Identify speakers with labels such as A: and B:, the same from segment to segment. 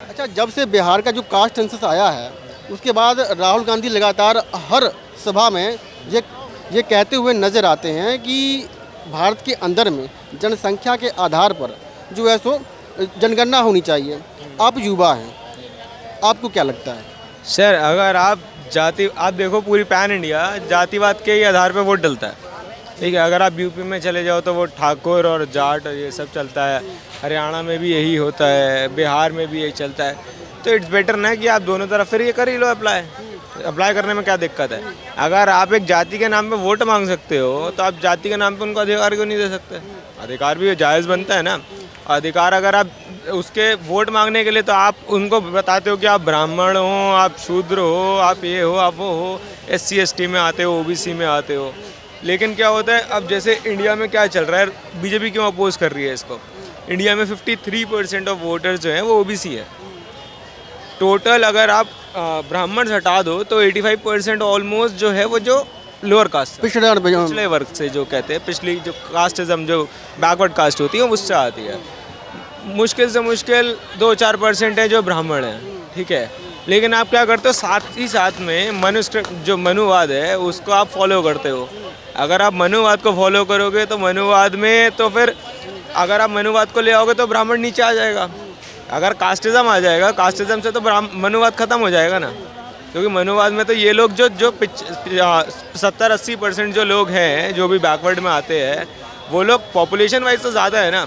A: अच्छा, जब से बिहार का जो कास्ट सेंसस आया है उसके बाद राहुल गांधी लगातार हर सभा में ये ये कहते हुए नज़र आते हैं कि भारत के अंदर में जनसंख्या के आधार पर जो है सो जनगणना होनी चाहिए। आप युवा हैं, आपको क्या लगता है?
B: सर अगर आप देखो पूरी पैन इंडिया जातिवाद के ही आधार पे वोट डलता है। ठीक है, अगर आप यूपी में चले जाओ तो वो ठाकुर और जाट और ये सब चलता है, हरियाणा में भी यही होता है, बिहार में भी यही चलता है। तो इट्स बेटर ना कि आप दोनों तरफ फिर ये कर ही लो अप्लाई करने में क्या दिक्कत है। अगर आप एक जाति के नाम पे वोट मांग सकते हो तो आप जाति के नाम पे उनको अधिकार क्यों नहीं दे सकते? अधिकार भी जायज़ बनता है ना। अधिकार अगर आप उसके वोट मांगने के लिए तो आप उनको बताते हो कि आप ब्राह्मण हो, आप शूद्र हो, आप ये हो, आप वो हो, SC ST में आते हो, OBC में आते हो। लेकिन क्या होता है, अब जैसे इंडिया में क्या चल रहा है, बीजेपी क्यों अपोज कर रही है इसको? इंडिया में 53% ऑफ वोटर्स जो हैं वो OBC है। टोटल अगर आप ब्राह्मण हटा दो तो 85% ऑलमोस्ट जो है वो जो लोअर कास्ट पिछले वर्ग से जो कहते हैं, पिछली जो कास्टिज्म जो बैकवर्ड कास्ट होती है उससे आती है। मुश्किल से मुश्किल 2-4% है जो ब्राह्मण है। ठीक है, लेकिन आप क्या करते हो, साथ ही साथ में मनुस्क्रिप्ट जो मनुवाद है उसको आप फॉलो करते हो। अगर आप मनुवाद को फॉलो करोगे तो मनुवाद में तो फिर अगर आप मनुवाद को ले आओगे तो ब्राह्मण नीचे आ जाएगा। अगर कास्टिज्म आ जाएगा, कास्टिज्म से तो मनुवाद ख़त्म हो जाएगा ना। क्योंकि मनुवाद में तो ये लोग जो 70-80% जो लोग हैं जो भी बैकवर्ड में आते हैं वो लोग पॉपुलेशन वाइज तो ज़्यादा है ना,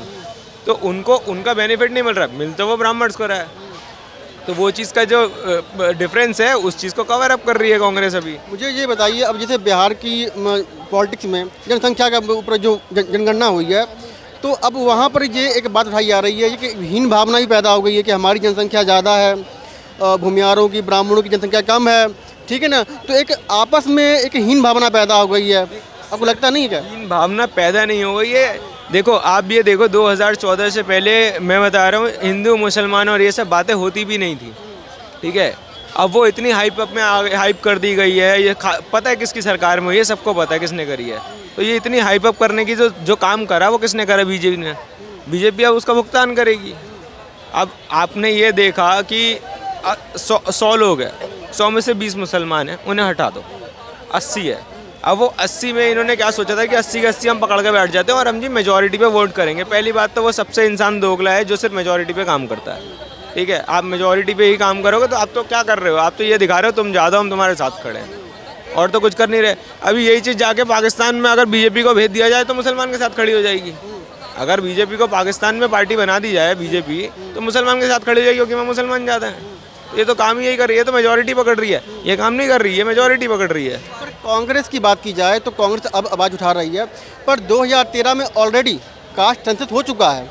B: तो उनको उनका बेनिफिट नहीं मिल रहा, मिल तो वो ब्राह्मण्स को रहा है। तो वो चीज़ का जो डिफरेंस है उस चीज़ को कवर अप कर रही है कांग्रेस अभी।
A: मुझे ये बताइए, अब जैसे बिहार की पॉलिटिक्स में जनसंख्या के ऊपर जो जनगणना हुई है तो अब वहाँ पर ये एक बात उठाई जा रही है कि हीन भावना भी पैदा हो गई है कि हमारी जनसंख्या ज़्यादा है, भूमियारों की, ब्राह्मणों की जनसंख्या कम है। ठीक है ना, तो एक आपस में एक हीन भावना पैदा हो गई है। आपको लगता नहीं है क्या?
B: हीन भावना पैदा नहीं हो गई है। देखो आप ये देखो 2014 से पहले मैं बता रहा हूँ हिंदू मुसलमान और ये सब बातें होती भी नहीं थी। ठीक है, अब वो इतनी हाइप कर दी गई है। ये पता है किसकी सरकार में, ये सबको पता है किसने करी है। तो ये इतनी हाइप अप करने की जो काम करा वो किसने करा? बीजेपी ने। बीजेपी अब उसका भुगतान करेगी। अब आपने ये देखा कि 100 लोग हैं, 100 में से 20 मुसलमान हैं, उन्हें हटा दो, 80 है। अब वो 80 में इन्होंने क्या सोचा था कि 80 के 80 हम पकड़ के बैठ जाते हैं और हम जी मेजॉरिटी पे वोट करेंगे। पहली बात तो वो सबसे इंसान दोगला है जो सिर्फ मेजॉरिटी पे काम करता है। ठीक है, आप मेजॉरिटी पे ही काम करोगे तो आप तो क्या कर रहे हो? आप तो ये दिखा रहे हो तुम ज़्यादा, हम तुम्हारे साथ खड़े हैं, और तो कुछ कर नहीं रहे। अभी यही चीज़ जाके पाकिस्तान में अगर बीजेपी को भेज दिया जाए तो मुसलमान के साथ खड़ी हो जाएगी। अगर बीजेपी को पाकिस्तान में पार्टी बना दी जाए बीजेपी, तो मुसलमान के साथ खड़ी हो जाएगी क्योंकि वहाँ मुसलमान ज़्यादा हैं। ये तो काम ही यही कर रही है, तो मेजॉरिटी पकड़ रही है। ये काम नहीं कर रही है, मेजॉरिटी पकड़ रही है।
A: कांग्रेस की बात की जाए तो कांग्रेस अब आवाज़ उठा रही है, पर 2013 में ऑलरेडी कास्ट सेंसस हो चुका है,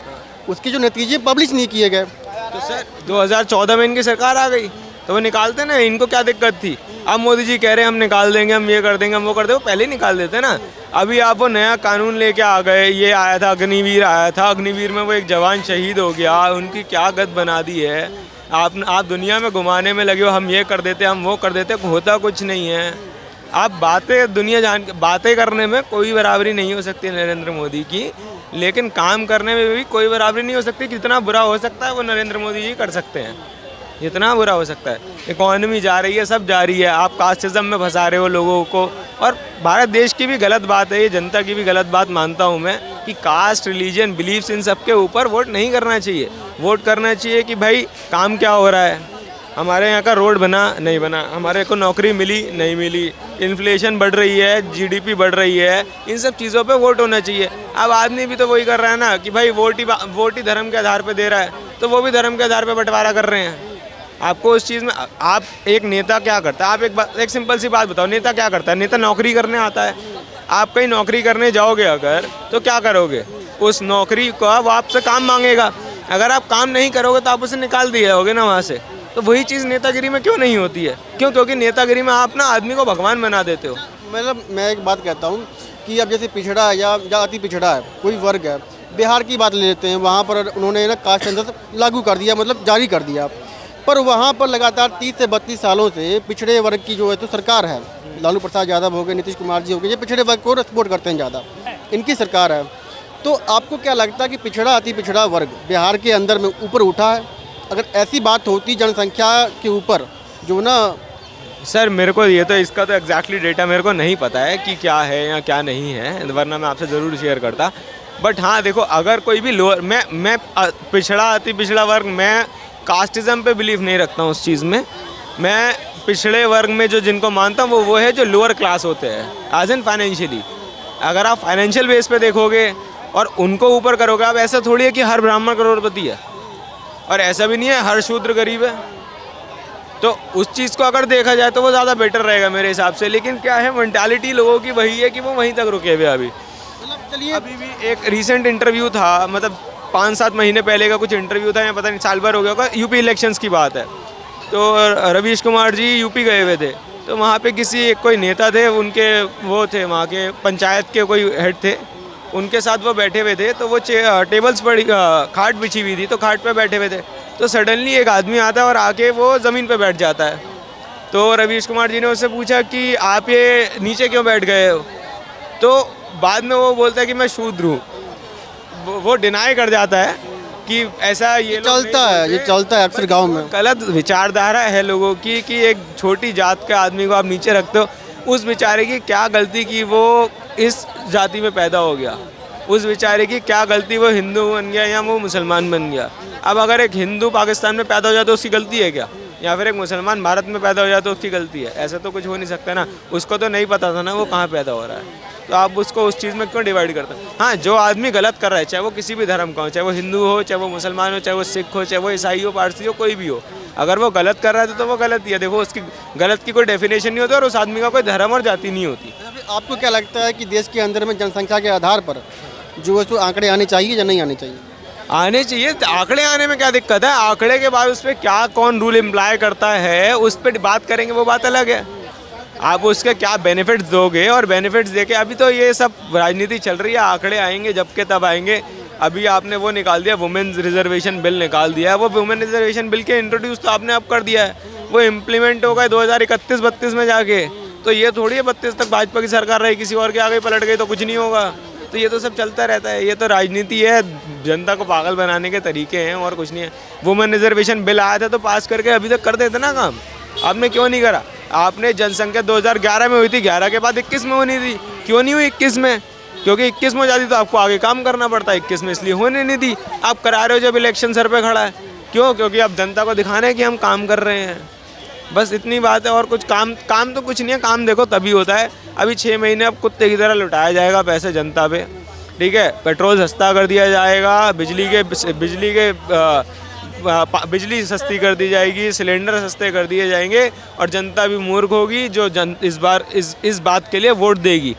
A: उसके जो नतीजे पब्लिश नहीं किए गए।
B: तो सर 2014 में इनकी सरकार आ गई तो वो निकालते ना, इनको क्या दिक्कत थी? अब मोदी जी कह रहे हैं हम निकाल देंगे, हम ये कर देंगे, हम वो कर देंगे, वो पहले ही निकाल देते ना। अभी आप वो नया कानून लेके आ गए, ये आया था अग्निवीर आया था, अग्निवीर में वो एक जवान शहीद हो गया, उनकी क्या गत बना दी है। आप दुनिया में घुमाने में लगे हो, हम ये कर देते, हम वो कर देते, होता कुछ नहीं है। आप बातें करने में कोई बराबरी नहीं हो सकती नरेंद्र मोदी की, लेकिन काम करने में भी कोई बराबरी नहीं हो सकती। जितना बुरा हो सकता है वो नरेंद्र मोदी जी कर सकते हैं, जितना बुरा हो सकता है। इकॉनमी जा रही है, सब जा रही है, आप कास्टिज्म में फंसा रहे हो लोगों को। और भारत देश की भी गलत बात है, ये जनता की भी गलत बात मानता हूँ मैं कि कास्ट, रिलीजन, बिलीफ्स, इन सब के ऊपर वोट नहीं करना चाहिए। वोट करना चाहिए कि भाई काम क्या हो रहा है, हमारे यहाँ का रोड बना नहीं बना, हमारे को नौकरी मिली नहीं मिली, इन्फ्लेशन बढ़ रही है, GDP बढ़ रही है, इन सब चीज़ों पे वोट होना चाहिए। अब आदमी भी तो वही कर रहा है ना कि भाई वोट ही धर्म के आधार पे दे रहा है, तो वो भी धर्म के आधार पे बंटवारा कर रहे हैं। आपको उस चीज़ में आप एक नेता क्या करता है? आप एक सिंपल सी बात बताओ, नेता क्या करता है? नेता नौकरी करने आता है। आप कहीं नौकरी करने जाओगे अगर तो क्या करोगे? उस नौकरी का वो आपसे काम मांगेगा। अगर आप काम नहीं करोगे तो आप उसे निकाल दिए होगे ना वहाँ से। तो वही चीज़ नेतागिरी में क्यों नहीं होती है? क्यों? क्योंकि नेतागिरी में आप ना आदमी को भगवान बना देते हो।
A: मतलब मैं एक बात कहता हूँ कि अब जैसे पिछड़ा है या अति पिछड़ा है कोई वर्ग है, बिहार की बात ले लेते हैं, वहाँ पर उन्होंने ना कास्ट सेंसस लागू कर दिया, मतलब जारी कर दिया, पर वहाँ पर लगातार 30 से 32 सालों से पिछड़े वर्ग की जो है तो सरकार है। लालू प्रसाद यादव हो गए, नीतीश कुमार जी हो गए, ये पिछड़े वर्ग को सपोर्ट करते हैं ज़्यादा, इनकी सरकार है। तो आपको क्या लगता है कि पिछड़ा अति पिछड़ा वर्ग बिहार के अंदर में ऊपर उठा है अगर ऐसी बात होती जनसंख्या के ऊपर जो ना,
B: सर मेरे को ये तो इसका तो एग्जैक्टली डेटा मेरे को नहीं पता है कि क्या है या क्या नहीं है, वरना मैं आपसे ज़रूर शेयर करता। बट हाँ देखो, अगर कोई भी लोअर, मैं पिछड़ा अति पिछड़ा वर्ग, मैं कास्टिज़म पे बिलीव नहीं रखता हूँ उस चीज़ में। मैं पिछड़े वर्ग में जो जिनको मानता हूँ वो है जो लोअर क्लास होते हैं एज एन फाइनेंशियली। अगर आप फाइनेंशियल बेस पे देखोगे और उनको ऊपर करोगे, आप ऐसा थोड़ी है कि हर ब्राह्मण करोड़पति है और ऐसा भी नहीं है हर शूद्र गरीब है। तो उस चीज़ को अगर देखा जाए तो वो ज़्यादा बेटर रहेगा मेरे हिसाब से। लेकिन क्या है, मेंटालिटी लोगों की वही है कि वो वहीं तक रुके हुए अभी।
A: चलिए
B: अभी भी एक रीसेंट इंटरव्यू था, मतलब 5-7 महीने पहले का कुछ इंटरव्यू था, या पता नहीं साल भर हो गया होगा, यूपी इलेक्शंस की बात है। तो रवीश कुमार जी यूपी गए हुए थे, तो वहाँ पे कोई नेता थे, उनके वो थे वहाँ के पंचायत के कोई हेड थे, उनके साथ वो बैठे हुए थे। तो वो टेबल्स पड़ी, खाट बिछी हुई थी, तो खाट पे बैठे हुए थे। तो सडनली एक आदमी आता है और आके वो ज़मीन पे बैठ जाता है। तो रवीश कुमार जी ने उससे पूछा कि आप ये नीचे क्यों बैठ गए हो? तो बाद में वो बोलता है कि मैं शूद्र हूँ। वो डिनाई कर जाता है कि ऐसा ये लोग
A: चलता
B: नहीं
A: है, ये
B: बोलते।
A: चलता है अक्सर गांव में।
B: गलत विचारधारा है लोगों की कि एक छोटी जात के आदमी को आप नीचे रखते हो। उस बेचारे की क्या गलती की वो इस जाति में पैदा हो गया? उस बेचारे की क्या गलती वो हिंदू बन गया या वो मुसलमान बन गया? अब अगर एक हिंदू पाकिस्तान में पैदा हो जाए तो उसकी गलती है क्या? या फिर एक मुसलमान भारत में पैदा हो जाए तो उसकी गलती है? ऐसा तो कुछ हो नहीं सकता ना। उसको तो नहीं पता था ना वो कहाँ पैदा हो रहा है, तो आप उसको उस चीज़ में क्यों डिवाइड करते हैं? हाँ, जो आदमी गलत कर रहा है, चाहे वो किसी भी धर्म का हो, चाहे वो हिंदू हो, चाहे वो मुसलमान हो, चाहे वो सिख हो, चाहे वो ईसाई हो, पारसी हो, कोई भी हो, अगर वो गलत कर रहा है तो वो गलत ही है। देखो, उसकी गलत की कोई डेफिनेशन नहीं होती और उस आदमी का कोई धर्म और जाति नहीं होती।
A: आपको क्या लगता है कि देश के अंदर में जनसंख्या के आधार पर जो है सो आंकड़े आने चाहिए या नहीं आने चाहिए?
B: आने चाहिए। आंकड़े आने में क्या दिक्कत है? आंकड़े के बाद उस पर क्या कौन रूल इम्प्लाई करता है उस पर बात करेंगे, वो बात अलग है। आप उसके क्या बेनिफिट्स दोगे, और बेनिफिट्स देके अभी तो ये सब राजनीति चल रही है। आंकड़े आएंगे जब के तब आएंगे। अभी आपने वो निकाल दिया, वुमेन्स रिजर्वेशन बिल निकाल दिया है। वो वुमेन रिजर्वेशन बिल के इंट्रोड्यूस तो आपने अब कर दिया है, वो इम्प्लीमेंट होगा 2031-32 में जाके। तो ये थोड़ी है 32 तक भाजपा की सरकार रही, किसी और के आगे पलट गई तो कुछ नहीं होगा। तो ये तो सब चलता रहता है, ये तो राजनीति है, जनता को पागल बनाने के तरीके हैं और कुछ नहीं है। वुमेन रिजर्वेशन बिल आया था तो पास करके अभी तक कर देते ना काम। आपने क्यों नहीं करा? आपने जनसंख्या 2011 में हुई थी, 11 के बाद 21 में होनी थी, क्यों नहीं हुई 21 में? क्योंकि 21 में हो जाती तो आपको आगे काम करना पड़ता, 21 में इसलिए होने नहीं दी। आप करा रहे हो जब इलेक्शन सर पे खड़ा है, क्यों? क्योंकि अब जनता को दिखाना है कि हम काम कर रहे हैं, बस इतनी बात है। और कुछ काम तो कुछ नहीं है। काम देखो तभी होता है, अभी 6 महीने अब कुत्ते की तरह लुटाया जाएगा पैसे जनता पे, ठीक है? पेट्रोल सस्ता कर दिया जाएगा, बिजली सस्ती कर दी जाएगी, सिलेंडर सस्ते कर दिए जाएंगे, और जनता भी मूर्ख होगी जो इस बार इस बात के लिए वोट देगी